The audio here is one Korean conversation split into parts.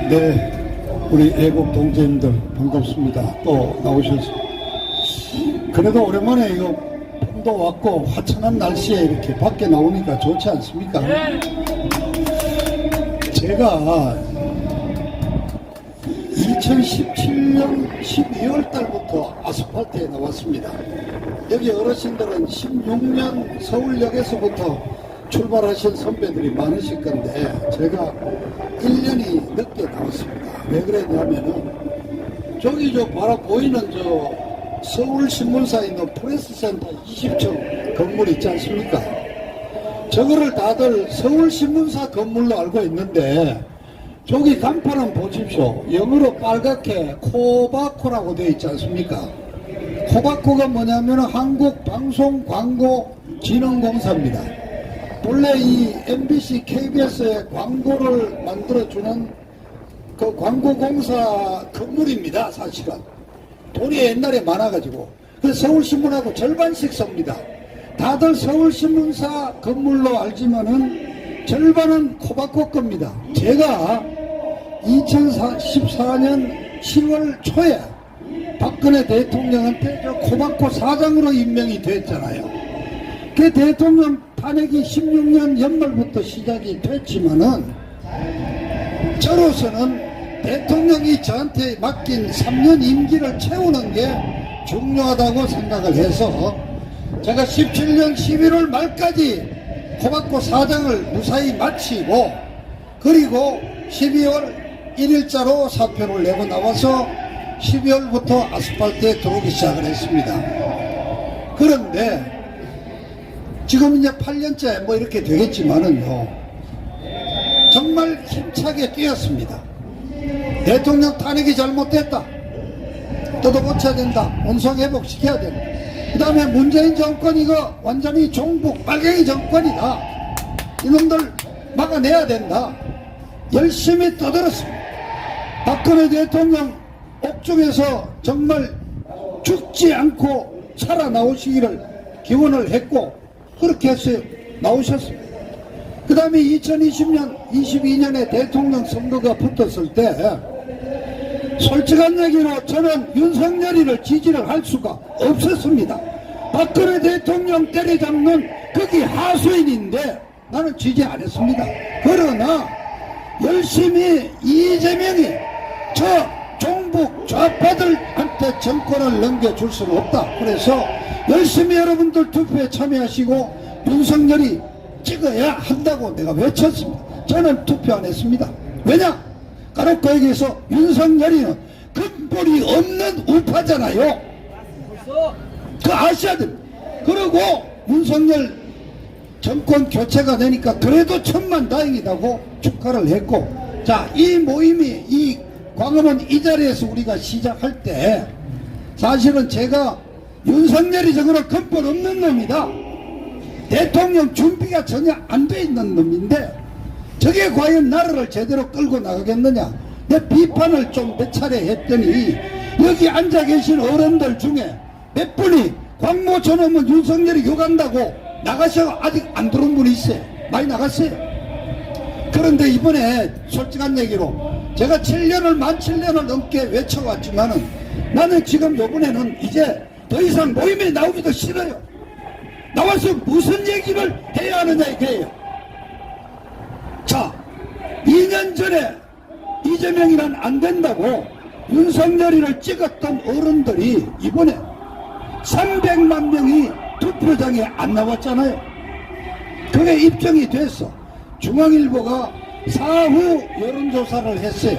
네, 우리 애국 동지님들 반갑습니다. 또 나오셨습니다. 그래도 오랜만에 이거 봄도 왔고 화창한 날씨에 이렇게 밖에 나오니까 좋지 않습니까? 제가 2017년 12월 달부터 아스팔트에 나왔습니다. 여기 어르신들은 16년 서울역에서부터 출발하신 선배들이 많으실 건데 제가 1년이 늦게 나왔습니다. 왜 그랬냐면은 저기 저 바로 보이는 저 서울신문사에 있는 프레스센터 20층 건물 있지 않습니까? 저거를 다들 서울신문사 건물로 알고 있는데 저기 간판은 보십시오. 영어로 빨갛게 코바코라고 되어 있지 않습니까? 코바코가 뭐냐면 한국방송광고진흥공사입니다. 본래 이 MBC, KBS의 광고를 만들어주는 그 광고공사 건물입니다. 사실은 돈이 옛날에 많아가지고 그래서 서울신문하고 절반씩 섭니다. 다들 서울신문사 건물로 알지만은 절반은 코바코 겁니다. 제가 2014년 10월 초에 박근혜 대통령한테 저 코바코 사장으로 임명이 됐잖아요. 그 대통령 탄핵이 16년 연말부터 시작이 됐지만은 저로서는 대통령이 저한테 맡긴 3년 임기를 채우는 게 중요하다고 생각을 해서 제가 17년 11월 말까지 코바코 사장을 무사히 마치고 그리고 12월 1일자로 사표를 내고 나와서 12월부터 아스팔트에 들어오기 시작을 했습니다. 그런데 지금 이제 8년째 뭐 이렇게 되겠지만은요 정말 힘차게 뛰었습니다. 대통령 탄핵이 잘못됐다. 뜯어고쳐야 된다. 원상회복시켜야 된다. 그 다음에 문재인 정권 이거 완전히 종북 빨갱이 정권이다. 이놈들 막아내야 된다. 열심히 떠들었습니다. 박근혜 대통령 옥중에서 정말 죽지 않고 살아나오시기를 기원을 했고 그렇게 해서 나오셨습니다. 그 다음에 2020년 22년에 대통령 선거가 붙었을 때 솔직한 얘기로 저는 윤석열이를 지지를 할 수가 없었습니다. 박근혜 대통령 때려잡는 거기 하수인인데 나는 지지 안 했습니다. 그러나 열심히 이재명이 저 종북 좌파들한테 정권을 넘겨줄 수는 없다. 그래서 열심히 여러분들 투표에 참여하시고 윤석열이 찍어야 한다고 내가 외쳤습니다. 저는 투표 안 했습니다. 왜냐? 까놓고 얘기해서 윤석열이는 근본이 없는 우파잖아요. 그 아셔야 됩니다. 그리고 윤석열 정권 교체가 되니까 그래도 천만다행이라고 축하를 했고 자, 이 모임이 이 광화문 이 자리에서 우리가 시작할 때 사실은 제가 윤석열이 저거는 근본 없는 놈이다. 대통령 준비가 전혀 안 돼 있는 놈인데 저게 과연 나라를 제대로 끌고 나가겠느냐. 내 비판을 좀 몇 차례 했더니 여기 앉아 계신 어른들 중에 몇 분이 광모 저놈은 윤석열이 욕한다고 나가셔 아직 안 들어온 분이 있어요. 많이 나갔어요. 그런데 이번에 솔직한 얘기로 제가 7년을 넘게 외쳐왔지만은 나는 지금 요번에는 이제 더 이상 모임에 나오기도 싫어요. 나와서 무슨 얘기를 해야 하느냐 이거예요. 자, 2년 전에 이재명이란 안 된다고 윤석열이를 찍었던 어른들이 이번에 300만 명이 투표장에 안 나왔잖아요. 그게 입증이 됐어. 중앙일보가 사후 여론조사를 했어요.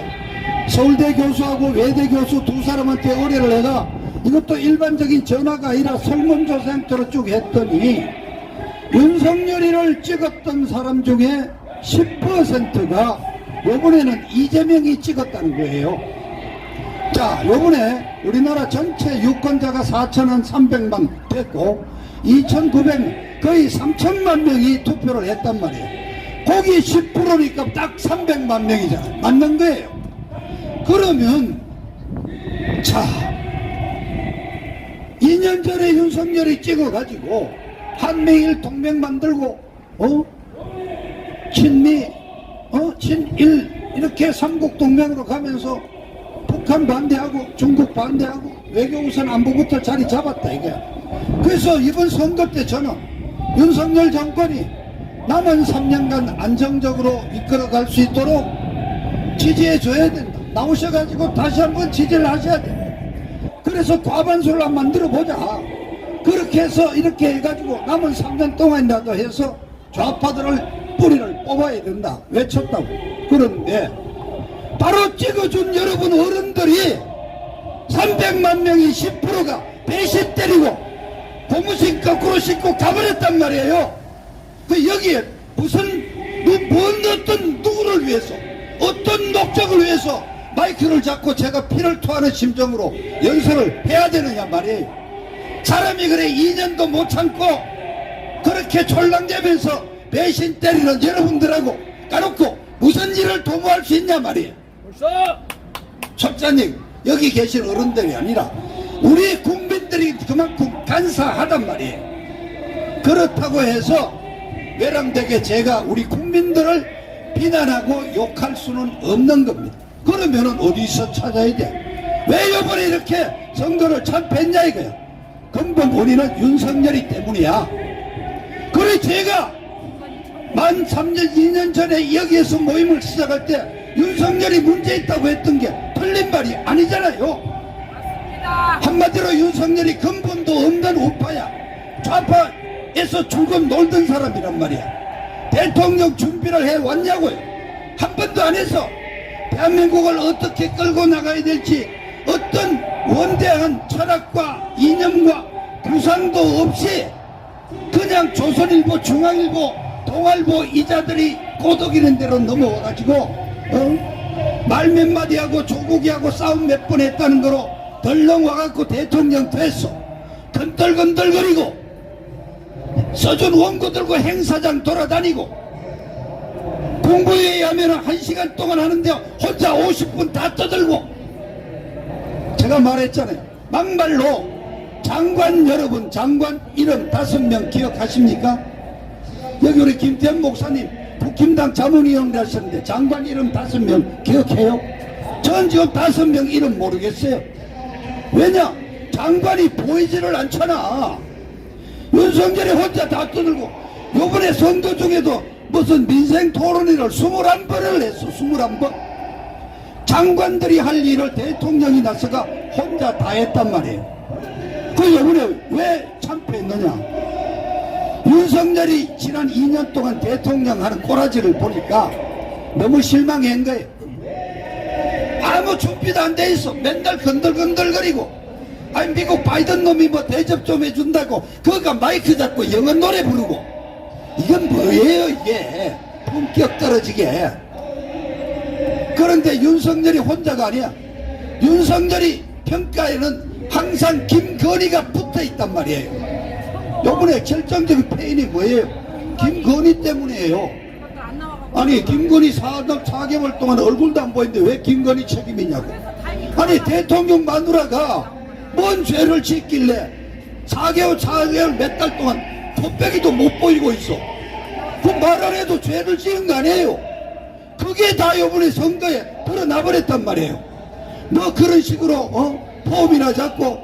서울대 교수하고 외대 교수 두 사람한테 의뢰를 해가 이것도 일반적인 전화가 아니라 설문조사 형태로 쭉 했더니 윤석열이를 찍었던 사람 중에 10%가 요번에는 이재명이 찍었다는 거예요. 자, 요번에 우리나라 전체 유권자가 4,300만 됐고 2,900 거의 3천만 명이 투표를 했단 말이에요. 거기 10%니까 딱 300만 명이잖아. 맞는 거예요. 그러면 자 2년 전에 윤석열이 찍어가지고 한미일 동맹 만들고 친미 친일 이렇게 삼국동맹으로 가면서 북한 반대하고 중국 반대하고 외교우선 안보부터 자리 잡았다 이게. 그래서 이번 선거 때 저는 윤석열 정권이 남은 3년간 안정적으로 이끌어갈 수 있도록 지지해 줘야 된다. 나오셔가지고 다시 한번 지지를 하셔야 된다. 그래서 과반수를 한번 만들어 보자. 그렇게 해서 이렇게 해가지고 남은 3년 동안이라도 해서 좌파들을 뿌리를 뽑아야 된다 외쳤다고. 그런데 바로 찍어준 여러분 어른들이 300만 명이 10%가 배신 때리고 고무신 거꾸로 신고 가버렸단 말이에요. 그 여기에 무슨 어떤 누구를 위해서 어떤 목적을 위해서 마이크를 잡고 제가 피를 토하는 심정으로 연설을 해야 되느냐 말이에요. 사람이 그래 2년도 못 참고 그렇게 졸랑대면서 배신 때리는 여러분들하고 까놓고 무슨 일을 도모할 수 있냐 말이에요. 첩자님 여기 계신 어른들이 아니라 우리 국민들이 그만큼 간사하단 말이에요. 그렇다고 해서 외람되게 제가 우리 국민들을 비난하고 욕할 수는 없는 겁니다. 그러면은 어디서 찾아야 돼? 왜 이번에 이렇게 선거를 참패했냐 이거야. 근본 원인은 윤석열이 때문이야. 그래 제가 만 3년 2년 전에 여기에서 모임을 시작할 때 윤석열이 문제 있다고 했던 게 틀린 말이 아니잖아요. 한마디로 윤석열이 근본도 없는 우파야. 좌파에서 죽음 놀던 사람이란 말이야. 대통령 준비를 해왔냐고요. 한 번도 안 해서 대한민국을 어떻게 끌고 나가야 될지 어떤 원대한 철학과 이념과 구상도 없이 그냥 조선일보, 중앙일보, 동아일보 이자들이 꼬드기는 대로 넘어와가지고 말 몇 마디 하고 조국이하고 싸움 몇 번 했다는 거로 덜렁 와갖고 대통령 됐어. 건들건들거리고 써준 원고 들고 행사장 돌아다니고 공부회의 하면은 1시간 동안 하는데 혼자 50분 다 떠들고. 제가 말했잖아요. 막말로 장관 여러분, 장관 이름 5명 기억하십니까? 여기 우리 김태현 목사님 국힘당 자문위원을 하셨는데 장관 이름 5명 기억해요? 전 지금 5명 이름 모르겠어요. 왜냐? 장관이 보이지를 않잖아. 윤석열이 혼자 다 떠들고 요번에 선거 중에도 무슨 민생 토론회를 21번을 했어. 21번. 장관들이 할 일을 대통령이 나서가 혼자 다 했단 말이에요. 그 요번에 왜 참패했느냐? 윤석열이 지난 2년 동안 대통령 하는 꼬라지를 보니까 너무 실망한 거예요. 아무 준비도 안 돼 있어. 맨날 건들건들거리고. 아니 미국 바이든 놈이 뭐 대접 좀 해준다고 그거가 마이크 잡고 영어 노래 부르고. 이건 뭐예요 이게. 품격 떨어지게. 그런데 윤석열이 혼자가 아니야. 윤석열이 평가에는 항상 김건희가 붙어있단 말이에요. 요번에 결정적인 패인이 뭐예요? 김건희 때문이에요. 아니 김건희 4개월 동안 얼굴도 안 보이는데 왜 김건희 책임이냐고. 아니 대통령 마누라가 뭔 죄를 짓길래 4개월 몇 달 동안 콧배기도 못 보이고 있어. 그 말 안 해도 죄를 지은 거 아니에요. 그게 다 요번에 선거에 드러나버렸단 말이에요. 너 그런 식으로 포함이나 잡고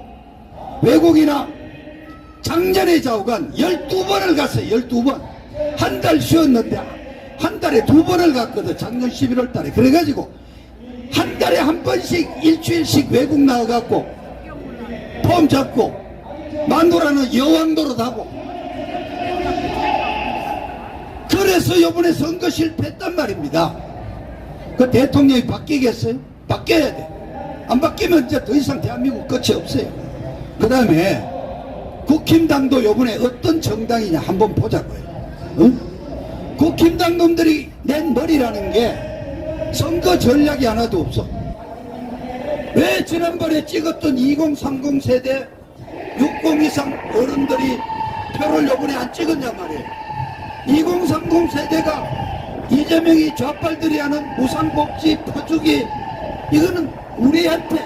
외국이나 작년에 좌우간 12번을 갔어요. 12번. 한 달 쉬었는데 한 달에 2번을 갔거든. 작년 11월 달에. 그래가지고 한 달에 한 번씩 일주일씩 외국 나와갖고 폼 잡고 만두라는 여왕도로 하고. 그래서 요번에 선거 실패했단 말입니다. 그 대통령이 바뀌겠어요? 바뀌어야 돼. 안 바뀌면 이제 더 이상 대한민국 끝이 없어요. 그 다음에 국힘당도 요번에 어떤 정당이냐 한번 보자고요. 응? 국힘당 놈들이 낸 머리라는 게 선거 전략이 하나도 없어. 왜 지난번에 찍었던 2030 세대 60 이상 어른들이 표를 요번에 안 찍었냐 말이에요. 2030 세대가 이재명이 좌빨들이 하는 무상복지 퍼주기 이거는 우리한테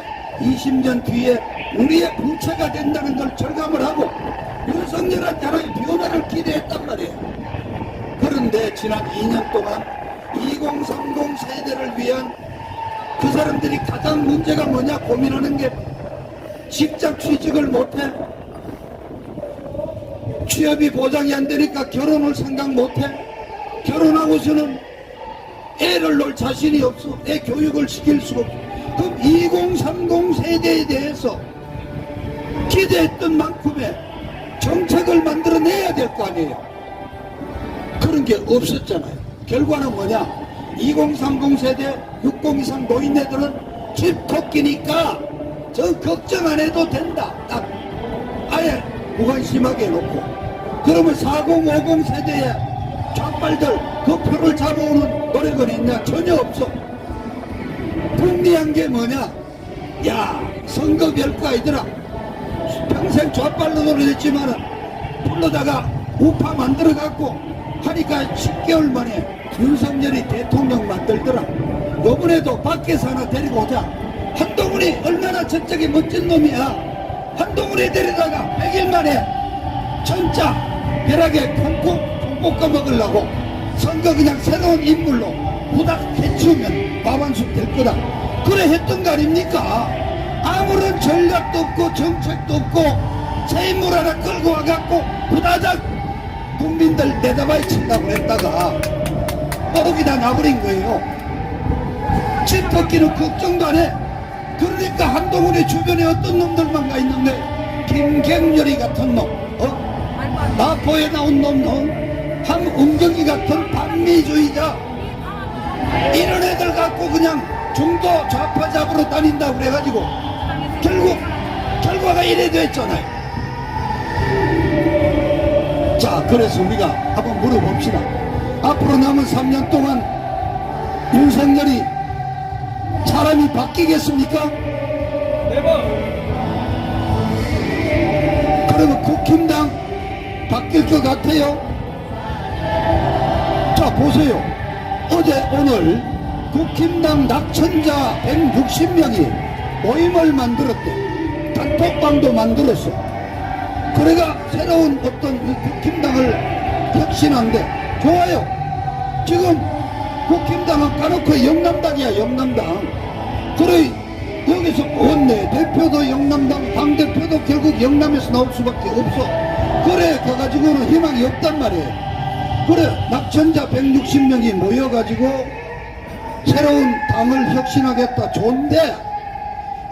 20년 뒤에 우리의 부채가 된다는 걸 절감을 하고 윤석열한테 하나의 변화를 기대했단 말이에요. 그런데 지난 2년 동안 2030 세대를 위한 그 사람들이 가장 문제가 뭐냐 고민하는 게 직장 취직을 못해. 취업이 보장이 안 되니까 결혼을 생각 못해. 결혼하고서는 애를 놓을 자신이 없어. 애 교육을 시킬 수가 없어. 그럼 2030 세대에 대해서 기대했던 만큼의 정책을 만들어내야 될 거 아니에요. 그런 게 없었잖아요. 결과는 뭐냐? 2030 세대 60 이상 노인네들은 집 걷기니까 저 걱정 안 해도 된다. 딱 아예 무관심하게 해놓고, 그러면 40, 50 세대의 좌빨들 그 표를 잡아오는 노력은 있냐? 전혀 없어. 불리한 게 뭐냐? 야, 선거 별거 아니더라. 평생 좌빨로 노력했지만은 불러다가 우파 만들어갖고 하니까 10개월 만에 윤석열이 대통령 만들더라. 이번에도 밖에서 하나 데리고 오자. 한동훈이 얼마나 저쪽에 멋진 놈이야. 한동훈이 데리다가 100일 만에 진짜 벼락에 콩 볶아 먹으려고 선거 그냥 새로운 인물로 후닥 해치우면 과반수 될 거다. 그래 했던 거 아닙니까? 아무런 전략도 없고 정책도 없고 새 인물 하나 끌고 와갖고 후다닥 국민들 내다봐야 친다고 했다가 거기다 놔버린 거예요. 집 걷기는 걱정도 안 해. 그러니까 한동훈의 주변에 어떤 놈들만 가 있는데 김경렬이 같은 놈, 나포에 나온 놈, 함웅경이 같은 반미주의자, 이런 애들 갖고 그냥 중도 좌파 잡으러 다닌다고 그래가지고 결국 결과가 이래 됐잖아요. 자, 그래서 우리가 한번 물어봅시다. 앞으로 남은 3년 동안 윤석열이 사람이 바뀌겠습니까? 그러면 국힘당 바뀔 것 같아요? 자, 보세요. 어제 오늘 국힘당 낙천자 160명이 모임을 만들었대. 단톡방도 만들었어. 그래가 새로운 어떤 국힘당을 혁신한대. 좋아요. 지금 국힘당은 까놓고 영남당이야. 영남당. 그래 여기서 원내 대표도 영남당, 당대표도 결국 영남에서 나올 수밖에 없어. 그래 가가지고는 희망이 없단 말이에요. 그래 낙천자 160명이 모여가지고 새로운 당을 혁신하겠다. 좋은데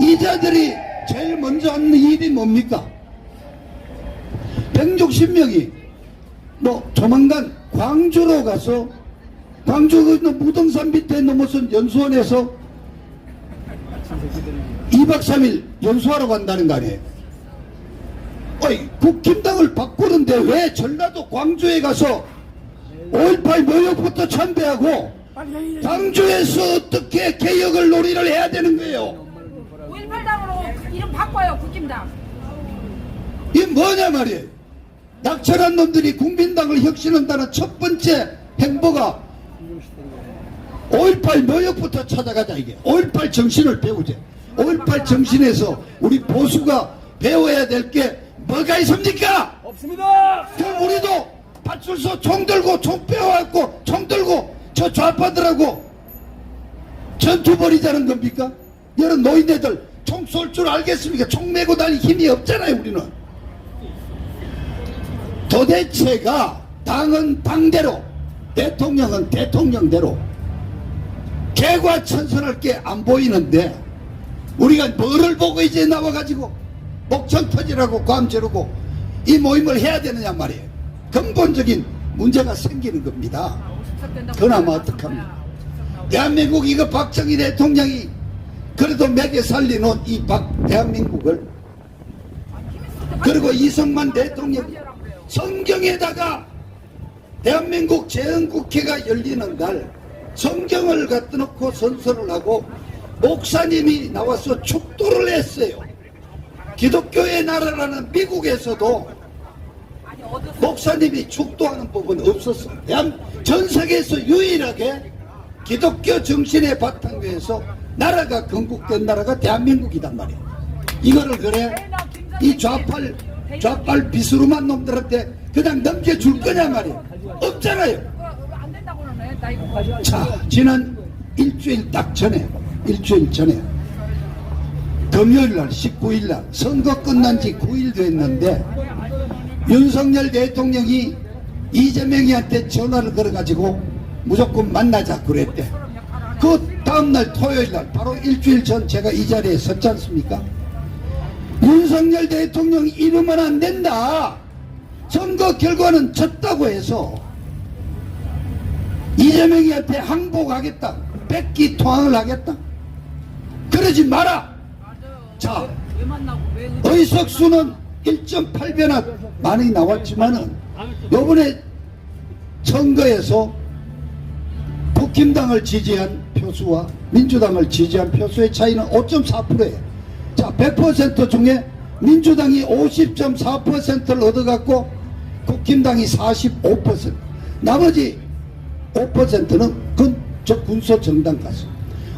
이 자들이 제일 먼저 하는 일이 뭡니까? 160명이 뭐 조만간 광주로 가서, 광주 그 무등산 밑에 넘어선 연수원에서 2박 3일 연수하러 간다는 거 아니에요? 어이, 국힘당을 바꾸는데 왜 전라도 광주에 가서 5.18 모욕부터 참배하고 광주에서 어떻게 개혁을 논의를 해야 되는 거예요? 5.18당으로 이름 바꿔요. 국힘당. 이게 뭐냐 말이에요. 낙천한 놈들이 국민당을 혁신한다는 첫 번째 행보가 5.18 모욕부터 찾아가자. 이게 5.18 정신을 배우자. 5.18 정신에서 우리 보수가 배워야 될 게 뭐가 있습니까? 없습니다. 그럼 우리도 파출소 총 들고 총 빼와갖고 총 들고 저 좌파들하고 전투 벌이자는 겁니까? 이런 노인네들 총 쏠 줄 알겠습니까? 총 메고 다닐 힘이 없잖아요. 우리는 도대체가 당은 당대로, 대통령은 대통령대로 개과천선할 게 안 보이는데 우리가 뭐를 보고 이제 나와가지고 목청 터지라고 관 지르고 이 모임을 해야 되느냐 말이에요. 근본적인 문제가 생기는 겁니다. 그나마 어떡합니까? 대한민국 이거 박정희 대통령이 그래도 매개 살리는 이 대한민국을, 그리고 이승만 대통령 성경에다가 대한민국 재헌국회가 열리는 날 성경을 갖다 놓고 선서를 하고 목사님이 나와서 축도를 했어요. 기독교의 나라라는 미국에서도 목사님이 축도하는 법은 없었어. 전 세계에서 유일하게 기독교 정신의 바탕에서 나라가 건국된 나라가 대한민국이단 말이야. 이거를 그래 이 좌빨 비스름한 놈들한테 그냥 넘겨줄 거냐 말이야. 없잖아요. 안 된다고 그러네. 나 이거 자, 지난 일주일 전에 금요일날 19일날 선거 끝난 지 9일 됐는데 윤석열 대통령이 이재명이한테 전화를 걸어가지고 무조건 만나자 그랬대. 그 다음날 토요일날 바로 일주일 전 제가 이 자리에 섰지 않습니까? 윤석열 대통령이 이러면 안 된다. 선거 결과는 졌다고 해서 이재명이한테 항복하겠다. 백기토항을 하겠다. 그러지 마라. 자, 왜 만나고 왜 의석수는 1.8배나 많이 나왔지만은 요번에 선거에서 국힘당을 지지한 표수와 민주당을 지지한 표수의 차이는 5.4%예요. 자, 100% 중에 민주당이 50.4%를 얻어갖고 국힘당이 45%, 나머지 5%는 군소 정당 가수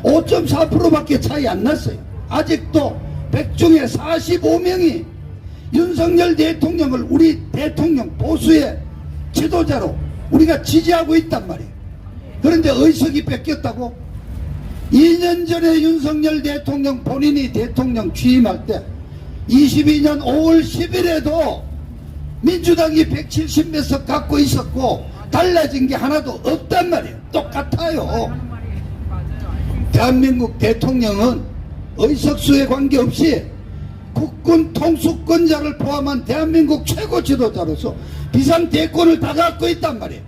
5.4%밖에 차이 안 났어요. 아직도 100 중에 45명이 윤석열 대통령을 우리 대통령 보수의 지도자로 우리가 지지하고 있단 말이에요. 그런데 의석이 뺏겼다고? 2년 전에 윤석열 대통령 본인이 대통령 취임할 때 22년 5월 10일에도 민주당이 170몇 석 갖고 있었고 달라진 게 하나도 없단 말이에요. 똑같아요. 대한민국 대통령은 의석수에 관계없이 국군 통수권자를 포함한 대한민국 최고 지도자로서 비상대권을 다 갖고 있단 말이에요.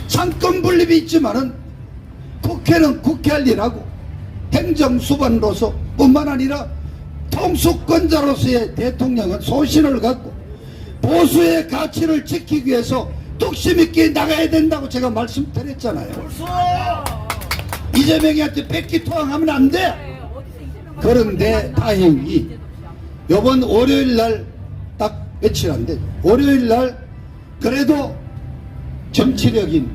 상권 분립이 있지만은 국회는 국회할 일하고 행정수반으로서 뿐만 아니라 통수권자로서의 대통령은 소신을 갖고 보수의 가치를 지키기 위해서 뚝심 있게 나가야 된다고 제가 말씀드렸잖아요. 이재명이한테 백기토항하면 안 돼. 그런데 다행히 이번 월요일날 딱 며칠 안 되죠. 월요일날 그래도 정치력인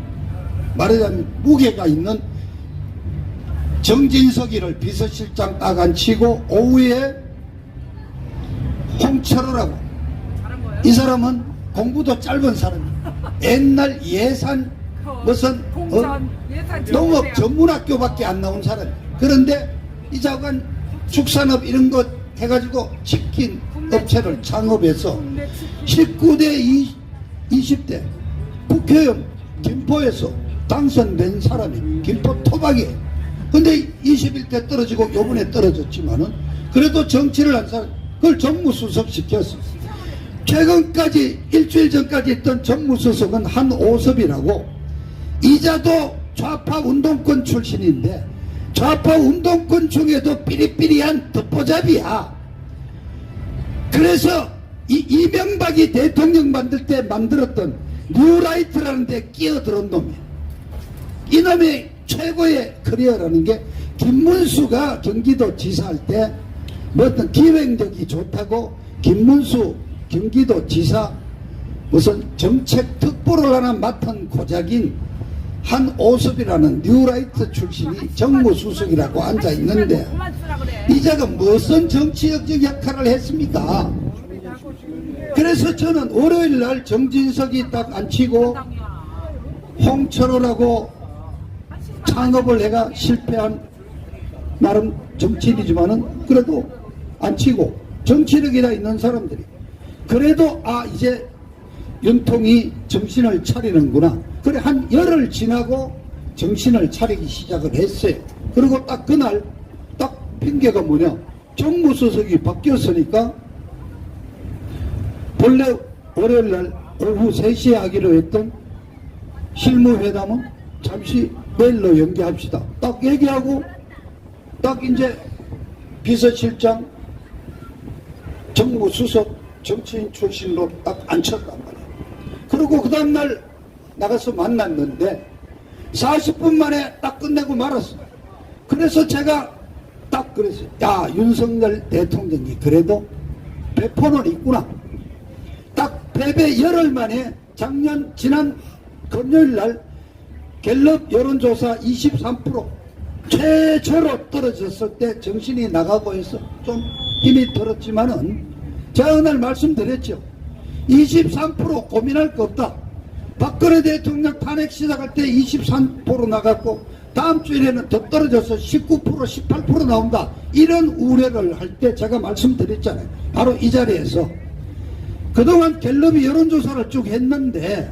말하자면 무게가 있는 정진석이를 비서실장 딱 앉히고 오후에 홍철호라고, 이 사람은 공부도 짧은 사람이에요. 옛날 예산 무슨 농업 전문학교밖에 안 나온 사람이에요. 그런데 이 자관 축산업 이런 것 해가지고 치킨 업체를 창업해서 19대 20대 국회의원 김포에서 당선된 사람이 김포 토박이에요. 근데 21대 떨어지고 요번에 떨어졌지만은 그래도 정치를 한 사람, 그걸 정무수석 시켰어요. 최근까지 일주일 전까지 있던 정무수석은 한오섭이라고, 이자도 좌파 운동권 출신인데 좌파 운동권 중에도 삐리삐리한 듣보잡이야. 그래서 이명박이 대통령 만들 때 만들었던 뉴라이트라는 데 끼어들은 놈이야. 이놈의 최고의 커리어라는 게 김문수가 경기도 지사할 때 뭐 어떤 기획력이 좋다고 김문수 경기도 지사 무슨 정책 특보를 하나 맡은 고작인 한오섭이라는 뉴라이트 출신이 정무수석이라고 앉아 있는데 이자가 무슨 정치적 역할을 했습니까? 그래서 저는 월요일날 정진석이 딱 앉히고 홍철호라고 창업을 해가 실패한 나름 정치인이지만은 그래도 앉히고 정치력이나 있는 사람들이 그래도 이제 윤통이 정신을 차리는구나. 그래 한 열흘 지나고 정신을 차리기 시작을 했어요. 그리고 딱 그날 딱 핑계가 뭐냐, 정무수석이 바뀌었으니까 본래 월요일날 오후 3시에 하기로 했던 실무회담은 잠시 내일로 연기합시다. 딱 얘기하고 딱 이제 비서실장 정무수석 정치인 출신으로 딱 앉혔단 말이에요. 그리고 그 다음날 나가서 만났는데 40분 만에 딱 끝내고 말았어요. 그래서 제가 딱 그랬어요. 야, 윤석열 대통령이 그래도 배포는 있구나. 딱 패배 열흘 만에 지난 금요일날 갤럽 여론조사 23% 최저로 떨어졌을 때 정신이 나가고 해서 좀 힘이 들었지만은 제가 그날 말씀드렸죠. 23% 고민할 거 없다. 박근혜 대통령 탄핵 시작할 때 23% 나갔고 다음 주일에는 더 떨어져서 19% 18% 나온다, 이런 우려를 할 때 제가 말씀드렸잖아요. 바로 이 자리에서 그동안 갤럽이 여론조사를 쭉 했는데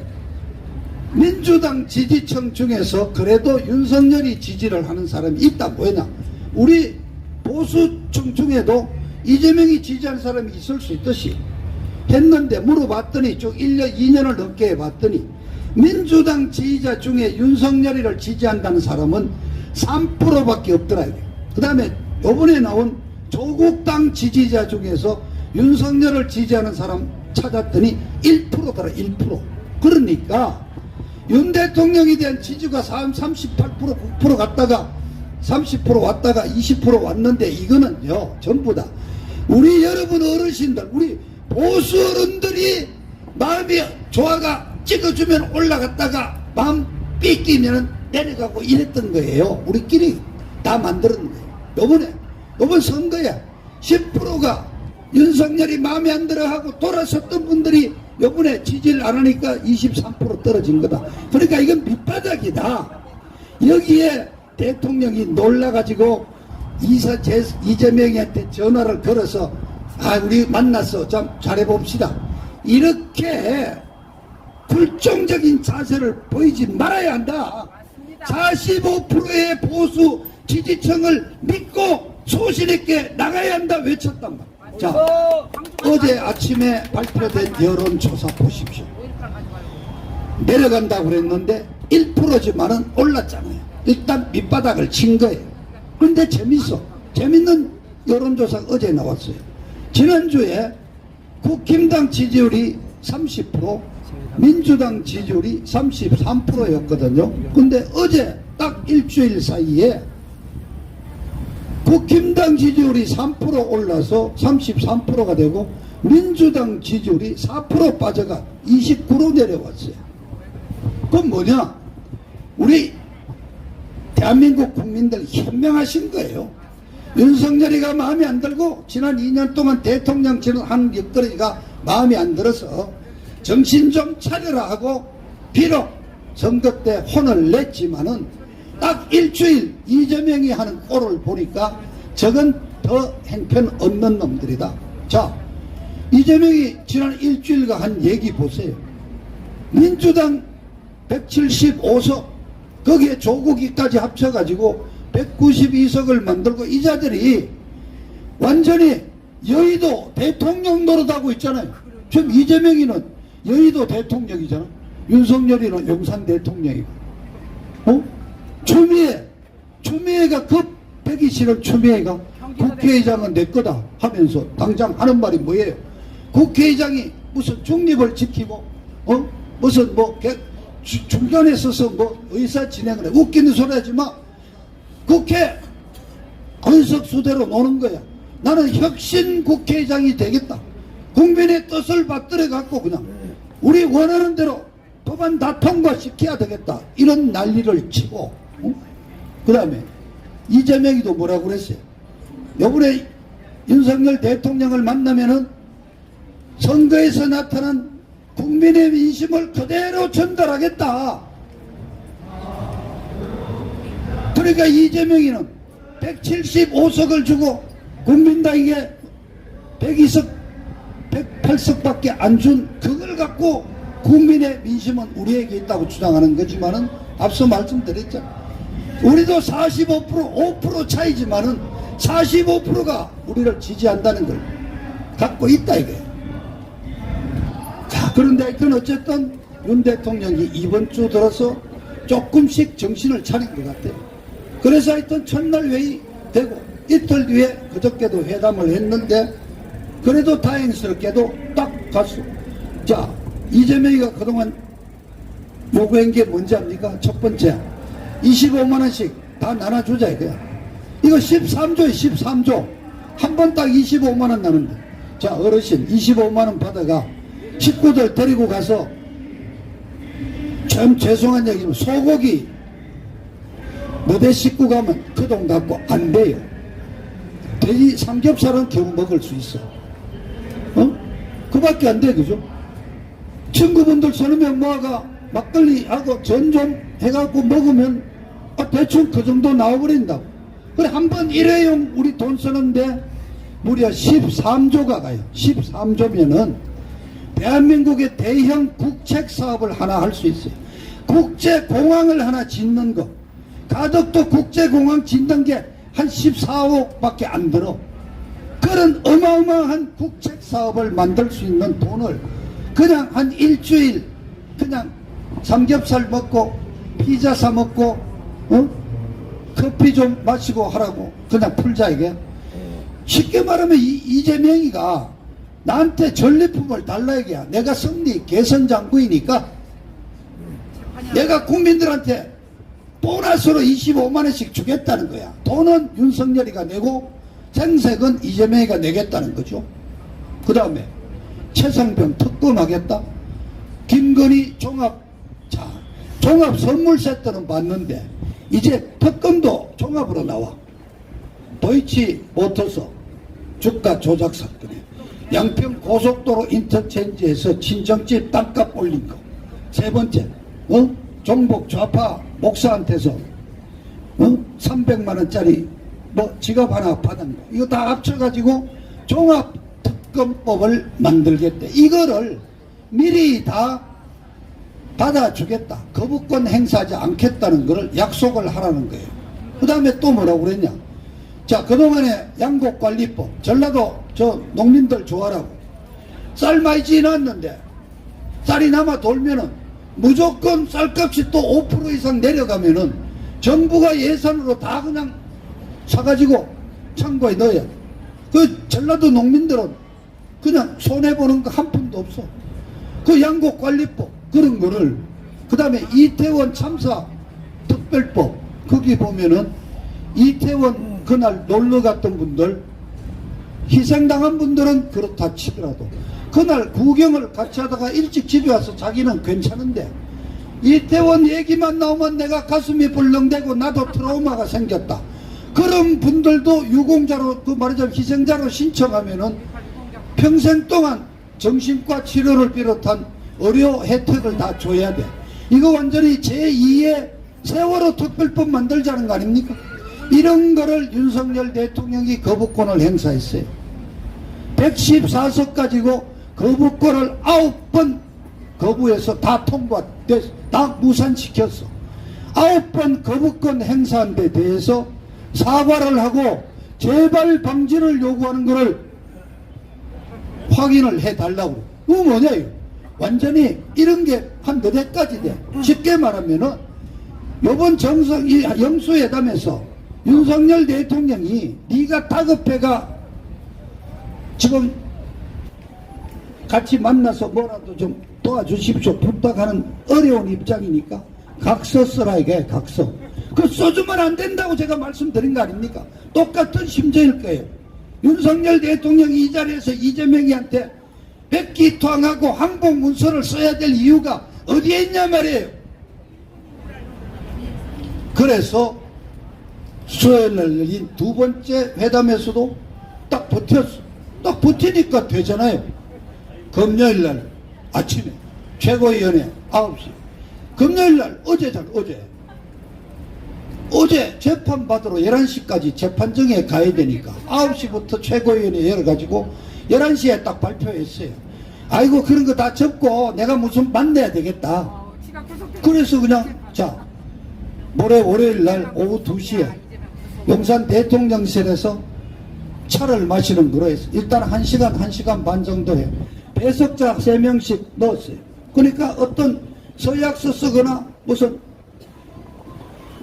민주당 지지층 중에서 그래도 윤석열이 지지를 하는 사람이 있다. 뭐냐, 우리 보수층 중에도 이재명이 지지할 사람이 있을 수 있듯이 했는데 물어봤더니 쭉 1년 2년을 넘게 해봤더니 민주당 지지자 중에 윤석열이를 지지한다는 사람은 3%밖에 없더라. 그 다음에 이번에 나온 조국당 지지자 중에서 윤석열을 지지하는 사람 찾았더니 1%더라. 1%. 그러니까 윤 대통령에 대한 지지가 38% 9% 갔다가 30% 왔다가 20% 왔는데, 이거는요 전부 다 우리 여러분 어르신들, 우리 보수 어른들이 마음이 좋아가 찍어주면 올라갔다가 마음 삐끼면 내려가고 이랬던 거예요. 우리끼리 다 만들었는 거예요. 요번 선거에 10%가 윤석열이 마음에 안 들어 하고 돌아섰던 분들이 요번에 지지를 안 하니까 23% 떨어진 거다. 그러니까 이건 밑바닥이다. 여기에 대통령이 놀라가지고 이재명한테 전화를 걸어서 우리 만나서 좀 잘해봅시다, 이렇게 불정적인 자세를 보이지 말아야 한다. 45%의 보수 지지층을 믿고 소신있게 나가야 한다 외쳤단 말이야. 자, 어제 아침에 발표된 여론조사 보십시오. 내려간다고 그랬는데 1%지만은 올랐잖아요. 일단 밑바닥을 친 거예요. 그런데 재밌는 여론조사가 어제 나왔어요. 지난주에 국힘당 지지율이 30%, 민주당 지지율이 33%였거든요. 근데 어제 딱 일주일 사이에 국힘당 지지율이 3% 올라서 33%가 되고 민주당 지지율이 4% 빠져가 29% 내려왔어요. 그건 뭐냐? 우리 대한민국 국민들 현명하신 거예요. 윤석열이가 마음에 안 들고 지난 2년 동안 대통령 한 일거리가 마음에 안 들어서 정신 좀 차려라 하고 비록 선거 때 혼을 냈지만은 딱 일주일 이재명이 하는 꼴을 보니까 저건 더 행편 없는 놈들이다. 자, 이재명이 지난 일주일간 한 얘기 보세요. 민주당 175석, 거기에 조국이까지 합쳐가지고 192석을 만들고 이 자들이 완전히 여의도 대통령 노릇하고 있잖아요. 지금 이재명이는 여의도 대통령이잖아. 윤석열이는 용산 대통령이고. 추미애가 급하기 싫은 추미애가 국회의장은 내 거다 하면서 당장 하는 말이 뭐예요? 국회의장이 무슨 중립을 지키고 무슨 중간에 서서 의사 진행을 해. 웃기는 소리 하지 마. 국회 건석수대로 노는 거야. 나는 혁신 국회의장이 되겠다. 국민의 뜻을 받들어 갖고 그냥 우리 원하는 대로 법안 다 통과시켜야 되겠다. 이런 난리를 치고, 그 다음에 이재명이도 뭐라고 그랬어요? 요번에 윤석열 대통령을 만나면은 선거에서 나타난 국민의 민심을 그대로 전달하겠다. 그러니까 이재명이는 175석을 주고 국민당에게 102석 108석밖에 안 준 그걸 갖고 국민의 민심은 우리에게 있다고 주장하는 거지만은 앞서 말씀드렸죠. 우리도 45% 5% 차이지만은 45%가 우리를 지지한다는 걸 갖고 있다 이거예요. 자, 그런데 하여튼 어쨌든 윤 대통령이 이번 주 들어서 조금씩 정신을 차린 것 같아요. 그래서 하여튼 첫날 회의 되고 이틀 뒤에 그저께도 회담을 했는데 그래도 다행스럽게도 딱 갔어. 자, 이재명이가 그동안 요구한 게 뭔지 압니까? 첫 번째, 25만원씩 다 나눠주자 이거야. 이거 13조에 13조. 한 번 딱 25만원 나는데. 자, 어르신 25만원 받아가 식구들 데리고 가서 참 죄송한 얘기지만 소고기 너네 식구 가면 그 돈 갖고 안 돼요. 돼지 삼겹살은 겨우 먹을 수 있어. 그밖에 안 돼, 그죠? 친구분들 서너 명 모아가 막걸리하고 전 좀 해갖고 먹으면 대충 그 정도 나와버린다고. 그래 한번 일회용 우리 돈 쓰는데 무려 13조가 가요. 13조면은 대한민국의 대형 국책 사업을 하나 할 수 있어요. 국제공항을 하나 짓는 거. 가덕도 국제공항 짓는 게 한 14억밖에 안 들어. 그런 어마어마한 국책 사업을 만들 수 있는 돈을 그냥 한 일주일 그냥 삼겹살 먹고 피자 사 먹고 커피 좀 마시고 하라고 그냥 풀자 이게. 쉽게 말하면 이재명이가 나한테 전리품을 달라 이게야. 내가 승리 개선 장구이니까 내가 국민들한테 보너스로 25만원씩 주겠다는 거야. 돈은 윤석열이가 내고 생색은 이재명이가 내겠다는 거죠. 그 다음에 최상병 특검하겠다. 김건희 종합 선물 세트는 봤는데 이제 특검도 종합으로 나와. 도이치 모터스 주가 조작 사건에 양평 고속도로 인터체인지에서 친정집 땅값 올린 거. 세 번째 종북 좌파 목사한테서 300만원짜리 지갑 하나 받은 거. 이거 다 합쳐가지고 종합특검법을 만들겠대. 이거를 미리 다 받아주겠다. 거부권 행사하지 않겠다는 거를 약속을 하라는 거예요. 그 다음에 또 뭐라고 그랬냐. 자, 그동안에 양곡관리법, 전라도 저 농민들 좋아라고 쌀 많이 지났는데 쌀이 남아 돌면은 무조건 쌀값이 또 5% 이상 내려가면은 정부가 예산으로 다 그냥 사가지고 창고에 넣어야 돼. 그 전라도 농민들은 그냥 손해보는 거 한 푼도 없어. 그 양곡관리법 그런 거를 그 다음에 이태원 참사 특별법 거기 보면은 이태원 그날 놀러 갔던 분들 희생당한 분들은 그렇다 치더라도 그날 구경을 같이 하다가 일찍 집에 와서 자기는 괜찮은데 이태원 얘기만 나오면 내가 가슴이 벌렁대고 나도 트라우마가 생겼다. 그런 분들도 유공자로 그 말하자면 희생자로 신청하면은 평생 동안 정신과 치료를 비롯한 의료 혜택을 다 줘야 돼. 이거 완전히 제2의 세월호 특별법 만들자는 거 아닙니까? 이런 거를 윤석열 대통령이 거부권을 행사했어요. 114석 가지고 거부권을 9번 거부해서 다 다 무산시켰어. 9번 거부권 행사한 데 대해서 사과를 하고 재발 방지를 요구하는 것을 확인을 해달라고. 그거 뭐냐 이거. 완전히 이런 게 한 몇 해까지 돼. 쉽게 말하면은 요번 영수회담에서 윤석열 대통령이 네가 다급해가 지금 같이 만나서 뭐라도 좀 도와주십시오 부탁하는 어려운 입장이니까 각서 쓰라 이게. 각서 그 써주면 안 된다고 제가 말씀드린 거 아닙니까? 똑같은 심정일 거예요. 윤석열 대통령이 이 자리에서 이재명이한테 백기토항하고 항복문서를 써야 될 이유가 어디에 있냐 말이에요. 그래서 수요일날 열린 두 번째 회담에서도 딱 버텼어. 딱 버티니까 되잖아요. 금요일날 아침에 최고위원회 9시. 금요일날 어제 재판받으러 11시까지 재판정에 가야 되니까 9시부터 최고위원회 열어가지고 11시에 딱 발표했어요. 아이고 그런 거 다 접고 내가 무슨 만나야 되겠다. 그래서 그냥 자 모레 월요일날 오후 2시에 용산 대통령실에서 차를 마시는 거로 해서 일단 1시간 반 정도 해요. 배석자 3명씩 넣었어요. 그러니까 어떤 서약서 쓰거나 무슨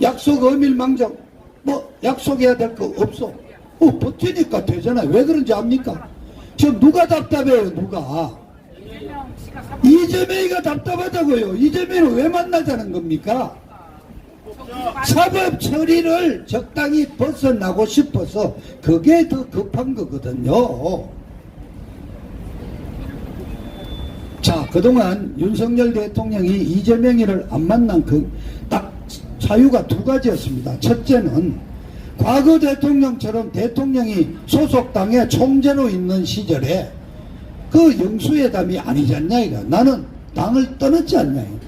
약속 어밀망정 뭐 약속해야 될 거 없어. 버티니까 되잖아요. 왜 그런지 압니까? 지금 누가 답답해요? 누가? 이재명이가 답답하다고요. 이재명은 왜 만나자는 겁니까? 사법 처리를 적당히 벗어나고 싶어서 그게 더 급한 거거든요. 자, 그동안 윤석열 대통령이 이재명이를 안 만난 그 딱 사유가 두 가지였습니다. 첫째는 과거 대통령처럼 대통령이 소속 당의 총재로 있는 시절에 그 영수회담이 아니지 않냐 이거. 나는 당을 떠났지 않냐 이거.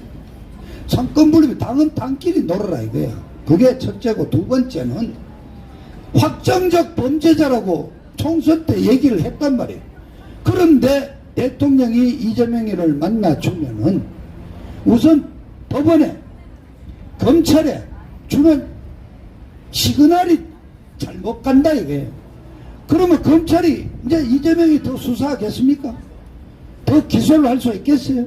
상권 분립 당은 당끼리 놀아라 이거야. 그게 첫째고, 두 번째는 확정적 범죄자라고 총선 때 얘기를 했단 말이에요. 그런데 대통령이 이재명이를 만나주면은 우선 법원에, 검찰에 주는 시그널이 잘못 간다 이거예요. 그러면 검찰이 이제 이재명이 더 수사하겠습니까? 더 기소를 할 수 있겠어요?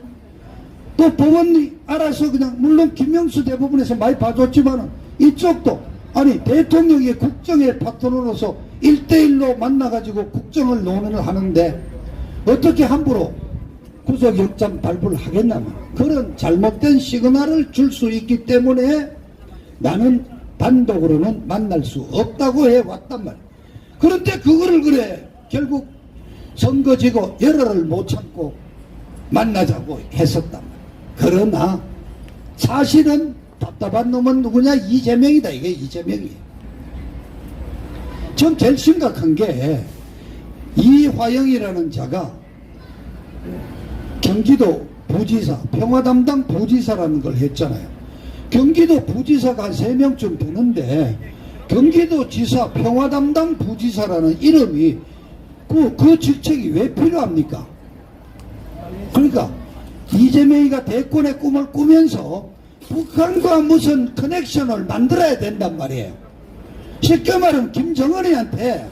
또 법원이 알아서 그냥, 물론 김명수 대법원에서 많이 봐줬지만은 이쪽도, 아니 대통령이 국정의 파트너로서 1대1로 만나가지고 국정을 논의를 하는데 어떻게 함부로 구속영장 발부를 하겠냐면, 그런 잘못된 시그널을 줄 수 있기 때문에 나는 단독으로는 만날 수 없다고 해왔단 말이야. 그런데 그거를 그래 결국 선거지고 열흘을 못 참고 만나자고 했었단 말이야. 그러나 사실은 답답한 놈은 누구냐? 이재명이다. 이게 이재명이에요. 전 제일 심각한 게 이화영이라는 자가 경기도 부지사, 평화담당 부지사라는 걸 했잖아요. 경기도 부지사가 한 3명쯤 되는데 경기도지사 평화담당 부지사라는 이름이 그 직책이 왜 필요합니까? 그러니까 이재명이가 대권의 꿈을 꾸면서 북한과 무슨 커넥션을 만들어야 된단 말이에요. 쉽게 말하면 김정은이한테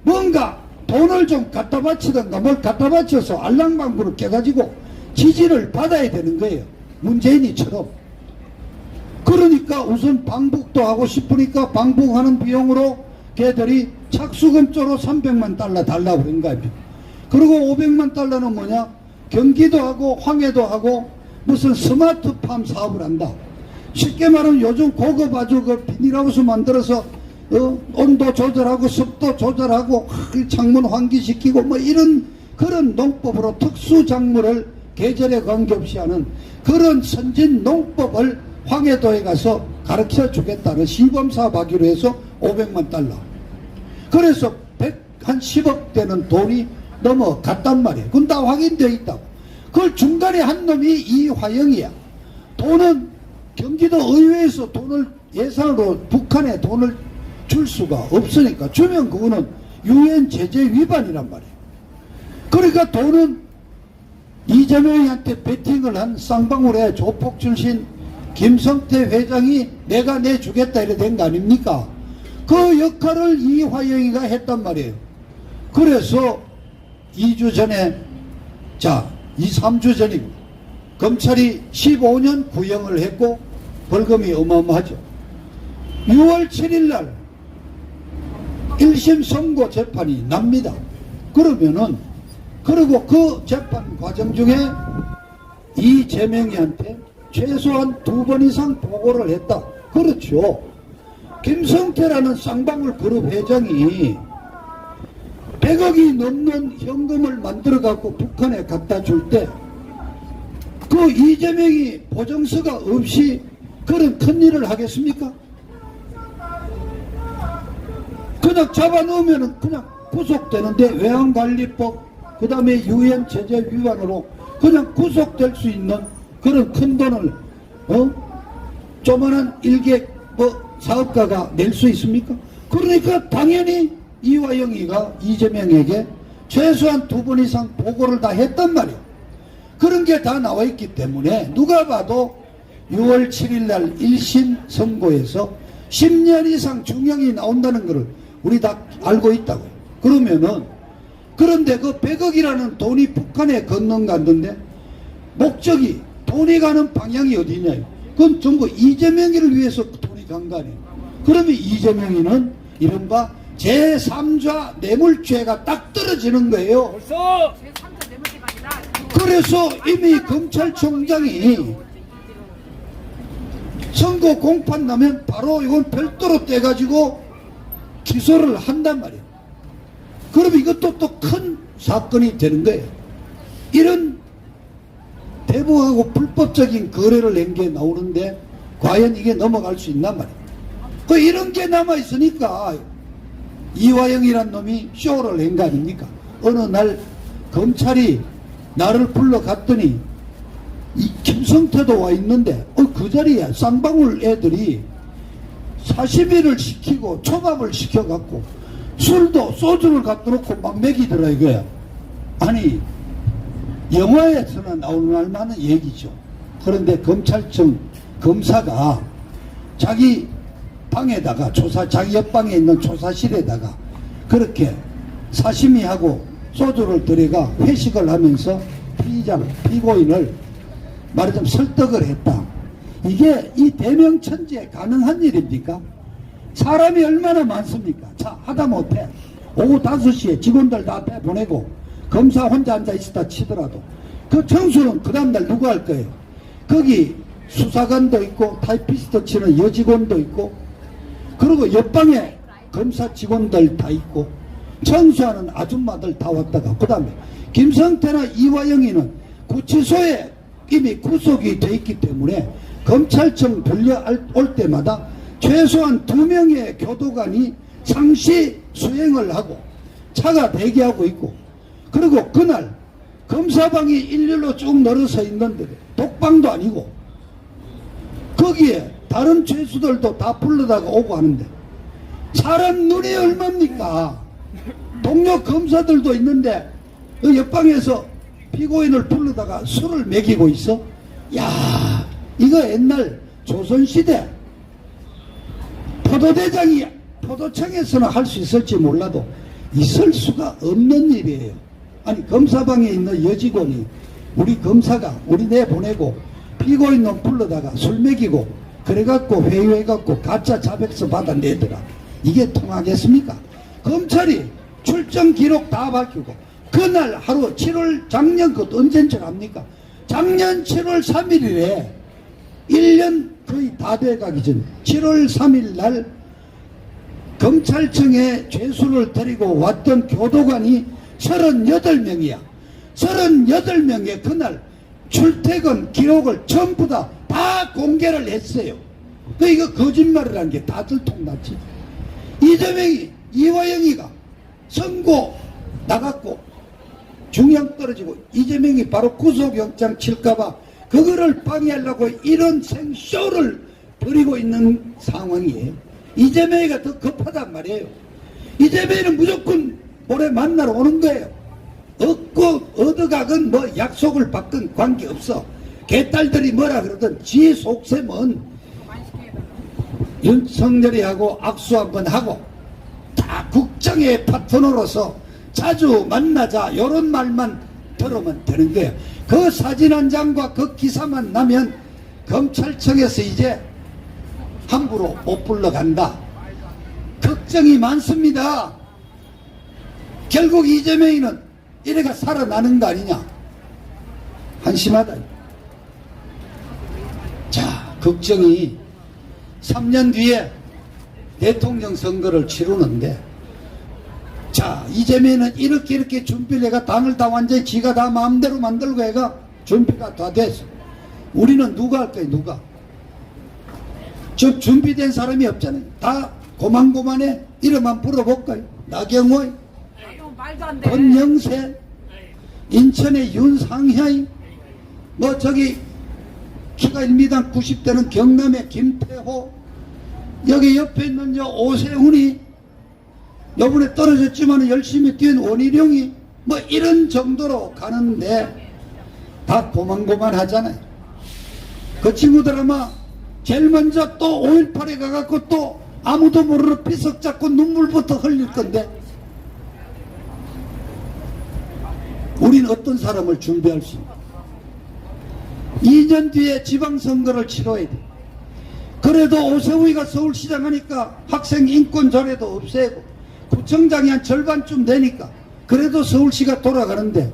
뭔가 돈을 좀 갖다 바치던가 뭘 갖다 바쳐서 알랑방구를 깨가지고 지지를 받아야 되는 거예요. 문재인이처럼. 그러니까 우선 방북도 하고 싶으니까 방북하는 비용으로 걔들이 착수금조로 300만 달러 달라고 그런 거예요. 그리고 500만 달러는 뭐냐? 경기도하고 황해도하고 무슨 스마트팜 사업을 한다. 쉽게 말하면 요즘 고급 아주 그 비닐하우스 만들어서 온도 조절하고 습도 조절하고 창문 환기시키고 뭐 이런 그런 농법으로 특수 작물을 계절에 관계없이 하는 그런 선진 농법을 황해도에 가서 가르쳐 주겠다는 시범사업 하기로 해서 500만 달러. 그래서 한 10억 되는 돈이 넘어갔단 말이에요. 그건 다 확인되어 있다고. 그걸 중간에 한 놈이 이화영이야. 돈은 경기도 의회에서 돈을 예산으로 북한에 돈을 줄 수가 없으니까 주면 그거는 유엔 제재 위반이란 말이에요. 그러니까 돈은 이재명한테 베팅을 한 쌍방울의 조폭 출신 김성태 회장이 내가 내주겠다 이래 된 거 아닙니까? 그 역할을 이화영이가 했단 말이에요. 그래서 2주 전에 3주 전입니다. 검찰이 15년 구형을 했고 벌금이 어마어마하죠. 6월 7일 날 1심 선고 재판이 납니다. 그러면은 그리고 그 재판 과정 중에 이재명이한테 최소한 2번 이상 보고를 했다. 그렇죠. 김성태라는 쌍방울 그룹 회장이 100억이 넘는 현금을 만들어 갖고 북한에 갖다 줄 때 그 이재명이 보정서가 없이 그런 큰 일을 하겠습니까? 그냥 잡아놓으면 그냥 구속되는데 외환관리법 그 다음에 유엔 제재 위반으로 그냥 구속될 수 있는 그런 큰 돈을 조만한 일개 사업가가 낼 수 있습니까? 그러니까 당연히 이화영이가 이재명에게 최소한 2번 이상 보고를 다 했단 말이에요. 그런 게 다 나와 있기 때문에 누가 봐도 6월 7일 날 1심 선고에서 10년 이상 중형이 나온다는 것을 우리 다 알고 있다고요. 그러면은 그런데 그 100억이라는 돈이 북한에 건너갔는데 목적이 돈이 가는 방향이 어디냐요? 그건 전부 이재명이를 위해서 돈이 간 거 아니에요. 그러면 이재명이는 이른바 제3자 뇌물죄가 딱 떨어지는 거예요. 벌써 제3자 뇌물죄가 아니라 그래서 이미 검찰총장이 선거 공판 나면 바로 이건 별도로 떼가지고 기소를 한단 말이에요. 그럼 이것도 또 큰 사건이 되는 거예요. 이런 대북하고 불법적인 거래를 낸 게 나오는데 과연 이게 넘어갈 수 있단 말이에요. 그 이런 게 남아있으니까 이화영이란 놈이 쇼를 낸 거 아닙니까? 어느 날 검찰이 나를 불러갔더니 이 김성태도 와 있는데 그 자리에 쌍방울 애들이 사시미를 시키고 초밥을 시켜갖고 술도 소주를 갖다 놓고 막 먹이더라 이거야. 아니 영화에서는 나오는 알만한 얘기죠. 그런데 검찰청 검사가 자기 방에다가 자기 옆방에 있는 조사실에다가 그렇게 사시미하고 소주를 들여가 회식을 하면서 피고인을 말하자면 설득을 했다. 이게 이 대명천지에 가능한 일입니까? 사람이 얼마나 많습니까? 자, 하다못해 오후 5시에 직원들 다 보내고 검사 혼자 앉아 있었다 치더라도 그 청소는 그 다음날 누가 할 거예요? 거기 수사관도 있고 타이피스트 치는 여직원도 있고 그리고 옆방에 검사 직원들 다 있고 청소하는 아줌마들 다 왔다가 그 다음에 김성태나 이화영이는 구치소에 이미 구속이 돼 있기 때문에 검찰청 불려올 때마다 최소한 2명의 교도관이 상시 수행을 하고 차가 대기하고 있고 그리고 그날 검사방이 일렬로 쭉 늘어서 있는데 독방도 아니고 거기에 다른 죄수들도 다 불러다가 오고 하는데 사람 눈이 얼마입니까? 동료 검사들도 있는데 그 옆방에서 피고인을 불러다가 술을 먹이고 있어? 야, 이거 옛날 조선시대 포도청에서는 할 수 있을지 몰라도 있을 수가 없는 일이에요. 아니 검사방에 있는 여직원이 우리 검사가 우리 내보내고 피고인을 불러다가 술 먹이고 그래갖고 회유해갖고 가짜 자백서 받아내더라. 이게 통하겠습니까? 검찰이 출정 기록 다 밝히고 그날 하루 작년 그것도 언제인 줄 압니까? 작년 7월 3일이래. 1년 거의 다 돼가기 전 7월 3일 날 검찰청에 죄수를 데리고 왔던 교도관이 38명이야. 38명의 그날 출퇴근 기록을 전부 다 공개를 했어요. 이거 거짓말이라는 게 다들 통났지. 이재명이 이화영이가 선고 나갔고 중형 떨어지고 이재명이 바로 구속영장 칠까봐 그거를 방해하려고 이런 생쇼를 벌이고 있는 상황이에요. 이재명이가 더 급하단 말이에요. 이재명이는 무조건 올해 만나러 오는 거예요. 얻어가건 뭐 약속을 받건 관계없어. 개딸들이 뭐라 그러든 지 속셈은 윤석열이하고 악수 한번 하고 다 국정의 파트너로서 자주 만나자 요런 말만 들으면 되는 거예요. 그 사진 한 장과 그 기사만 나면 검찰청에서 이제 함부로 못 불러간다. 걱정이 많습니다. 결국 이재명이는 이래가 살아나는 거 아니냐. 한심하다. 자, 걱정이 3년 뒤에 대통령 선거를 치르는데 자, 이재명은 이렇게 준비를 해가 당을 다 완전히 지가 다 마음대로 만들고 해가 준비가 다 됐어. 우리는 누가 할까요? 누가? 저 준비된 사람이 없잖아요. 다 고만고만해. 이름만 불러볼까요? 나경원, 권영세, 인천의 윤상현, 뭐 저기 키가 1m 90대는 경남의 김태호, 여기 옆에 있는 저 오세훈이, 요번에 떨어졌지만 열심히 뛴 원희룡이, 뭐 이런 정도로 가는데 다 고만고만 하잖아요. 그 친구들 아마 제일 먼저 또 5.18에 가갖고 또 아무도 모르는 피석 잡고 눈물부터 흘릴 건데 우린 어떤 사람을 준비할 수 있나? 2년 뒤에 지방선거를 치러야 돼. 그래도 오세훈이가 서울시장 하니까 학생 인권조례도 없애고 구청장이 한 절반쯤 되니까 그래도 서울시가 돌아가는데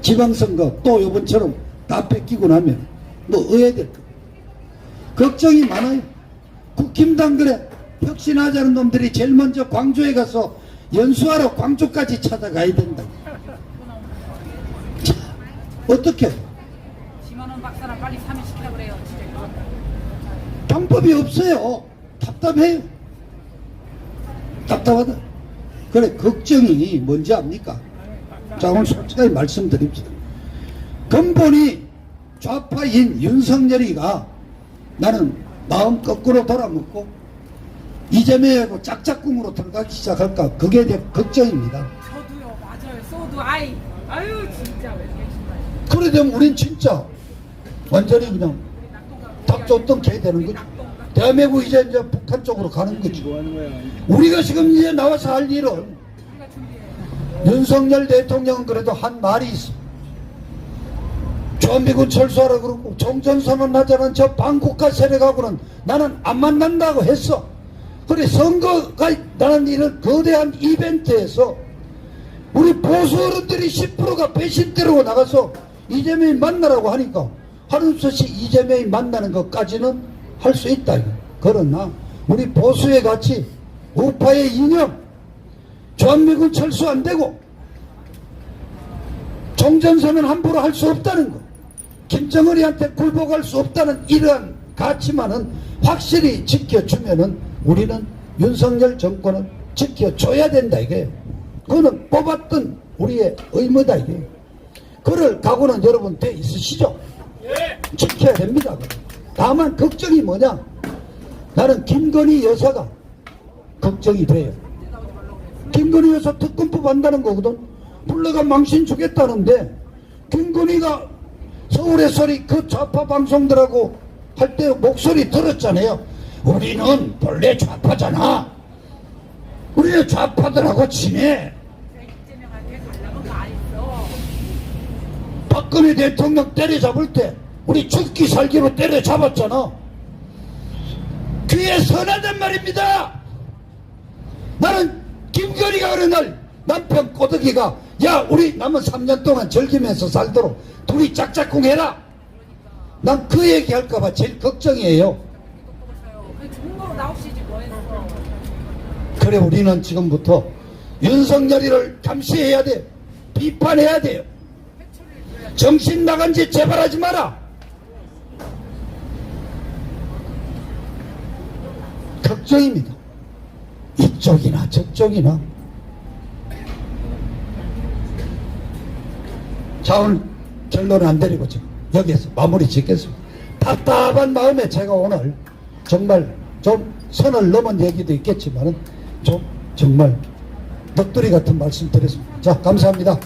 지방선거 또 요번처럼 다 뺏기고 나면 뭐 의외될 거. 걱정이 많아요. 국힘당 그래 혁신하자는 놈들이 제일 먼저 광주에 가서 연수하러 광주까지 찾아가야 된다. 자, 어떻게? 심한원 박사랑 빨리 사면시키라고 그래요. 진짜. 방법이 없어요. 답답해요. 답답하다. 그래, 걱정이 뭔지 압니까? 자, 오늘 솔직하게 말씀드립시다. 근본이 좌파인 윤석열이가 나는 마음 거꾸로 돌아먹고 이재명하고 짝짝꿍으로 들어가기 시작할까 그게 내 걱정입니다. 저도요. 맞아요. 소도 아이. 아유 진짜 왜 이렇게 신나요? 그래 되면 우린 진짜 완전히 그냥 닭 줬던 개 되는 거죠. 대한민국 이제 북한 쪽으로 가는 거죠. 우리가 지금 이제 나와서 할 일은 우리가 준비해요. 윤석열 대통령은 그래도 한 말이 있어. 주한미군 철수하라 그러고 종전선언 하자는 저 반국가 세력하고는 나는 안 만난다고 했어. 그래 선거가 나는 이런 거대한 이벤트에서 우리 보수 어른들이 10%가 배신 때리고 나가서 이재명이 만나라고 하니까 하루 없이 이재명이 만나는 것까지는 할 수 있다. 그러나 우리 보수의 가치, 우파의 이념, 주한미군 철수 안 되고 종전선언 함부로 할 수 없다는 거, 김정은이한테 굴복할 수 없다는 이러한 가치만은 확실히 지켜주면은 우리는 윤석열 정권을 지켜줘야 된다 이게. 그거는 뽑았던 우리의 의무다 이게. 그럴 각오는 여러분 돼 있으시죠? 지켜야 됩니다. 다만 걱정이 뭐냐? 나는 김건희 여사가 걱정이 돼요. 김건희 여사 특검법 한다는 거거든. 불러가 망신 주겠다는데 김건희가 서울의 소리 그 좌파 방송들하고 할 때 목소리 들었잖아요. 우리는 본래 좌파잖아. 우리는 좌파들하고 친해. 이재명한테 달라고 말했어. 박근혜 대통령 때려잡을 때 우리 죽기 살기로 때려잡았잖아. 귀에 선하단 말입니다. 나는 김건희가 어느 날 남편 꼬드기가 야 우리 남은 3년 동안 즐기면서 살도록 둘이 짝짝꿍 해라. 난 그 얘기 할까봐 제일 걱정이에요. 그 좋은 거로 나옵시지 뭐했어. 그래 우리는 지금부터 윤석열이를 감시해야 돼. 비판해야 돼요. 정신 나간 짓 제발 하지 마라. 걱정입니다. 이쪽이나 저쪽이나. 자 오늘 결론은 안 내리고 지금 여기에서 마무리 짓겠습니다. 답답한 마음에 제가 오늘 정말 좀 선을 넘은 얘기도 있겠지만은 좀 정말 넋두리 같은 말씀 드렸습니다. 자 감사합니다.